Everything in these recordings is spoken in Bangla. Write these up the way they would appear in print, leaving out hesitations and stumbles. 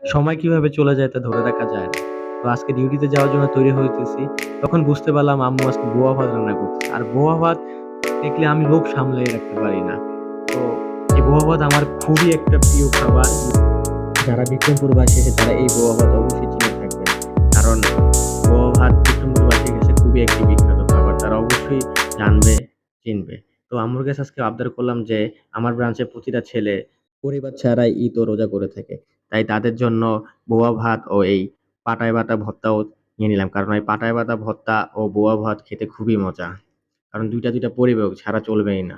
সময় কিভাবে চলে যায় তা ধরে রাখা যায় না। তো আজকে ডিউটিতে যাওয়ার জন্য তৈরি হইতেছি। তখন বুঝতে পারলাম আম্মু আজকে বোয়া ভাত রান্না করতেছে। আর বোয়া ভাত দেখলে আমি লোভ সামলায়ে রাখতে পারি না। তো এই বোয়া ভাত আমার খুবই একটা প্রিয় খাবার। যারা বিক্রমপুরবাসী আছে তারা এই বোয়া ভাত অবশ্যই চিনে থাকবেন। কারণ বোয়া ভাত বিক্রমপুরবাসীর কাছে খুবই একটি বিখ্যাত খাবার। তারা অবশ্যই জানবে, চিনবে। তো আম্মুর কাছে আজকে আবদার করলাম যে আমার ব্রাঞ্চে প্রতিটা ছেলে পরিবার ছাড়াই ঈদ ও রোজা করে থাকে। তাই তাদের জন্য বোয়া ভাত ও এই পাটায় বাটা ভর্তাও নিয়ে নিলাম। কারণ এই পাটায় বাটা ভর্তা ও বোয়া ভাত খেতে খুবই মজা। কারণ ২ টা পরিবেশ ছাড়া চলবেই না।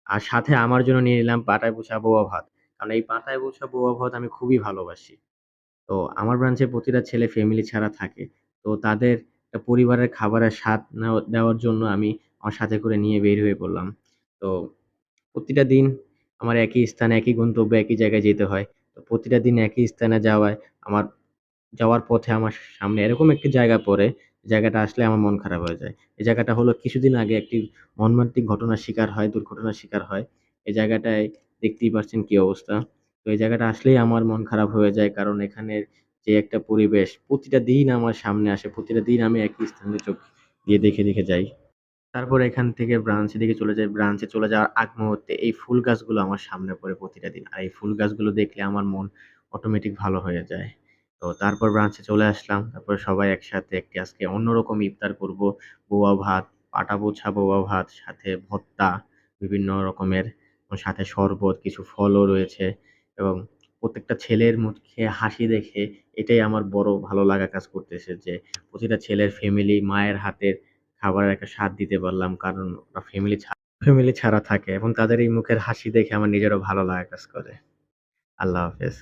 আর সাথে আমার জন্য নিয়ে নিলাম পাটায় বুছা বোয়া ভাত। কারণ এই পাটায় বুছা বোয়া ভাত আমি খুবই ভালোবাসি। তো আমার ব্রাঞ্চে প্রতিটা ছেলে ফ্যামিলি ছাড়া থাকে। তো তাদের একটা পরিবারের খাবারের স্বাদ দেওয়ার জন্য আমি আমার সাথে করে নিয়ে বের হয়ে পড়লাম। তো প্রতিটা দিন আমার একই স্থানে, একই গন্তব্যে, একই জায়গায় যেতে হয়। তো প্রতিটা দিন একই স্থানে যাওয়ায় আমার যাওয়ার পথে আমার সামনে এরকম একটি জায়গা পড়ে, জায়গাটা আসলে আমার মন খারাপ হয়ে যায়। এই জায়গাটা হলো কিছুদিন আগে একটি মর্মান্তিক ঘটনার শিকার হয়, দুর্ঘটনার শিকার হয়। এই জায়গাটায় দেখতেই পারছেন কি অবস্থা। তো এই জায়গাটা আসলেই আমার মন খারাপ হয়ে যায়। কারণ এখানের যে একটা পরিবেশ প্রতিটা দিন আমার সামনে আসে। প্রতিটা দিন আমি একই স্থানে চোখ দিয়ে দেখে যাই। তারপর এখান থেকে ব্রাঞ্চের দিকে চলে যাই। ব্রাঞ্চে চলে যাওয়ার আগ মুহূর্তে এই ফুল গাছগুলো আমার সামনে পড়ে প্রতিটা দিন। আর এই ফুল গাছগুলো দেখলে আমার মন অটোমেটিক ভালো হয়ে যায়। তো তারপর ব্রাঞ্চে চলে আসলাম। তারপর সবাই একসাথে একটি আজকে অন্যরকম ইফতার করব। বোয়া ভাত, পাটা পোছা বোয়া ভাত, সাথে ভর্তা, বিভিন্ন রকমের সাথে শরবত, কিছু ফলও রয়েছে এবং প্রত্যেকটা ছেলের মুখে হাসি দেখে এটাই আমার বড় ভালো লাগা কাজ করতেছে যে প্রতিটা ছেলের ফ্যামিলি মায়ের হাতের খাবারের একটা স্বাদ দিতে পারলাম। কারণ ওরা ফ্যামিলি ছাড়া থাকে এবং তাদের এই মুখের হাসি দেখে আমার নিজেরও ভালো লাগা কাজ করে। আল্লাহ হাফেজ।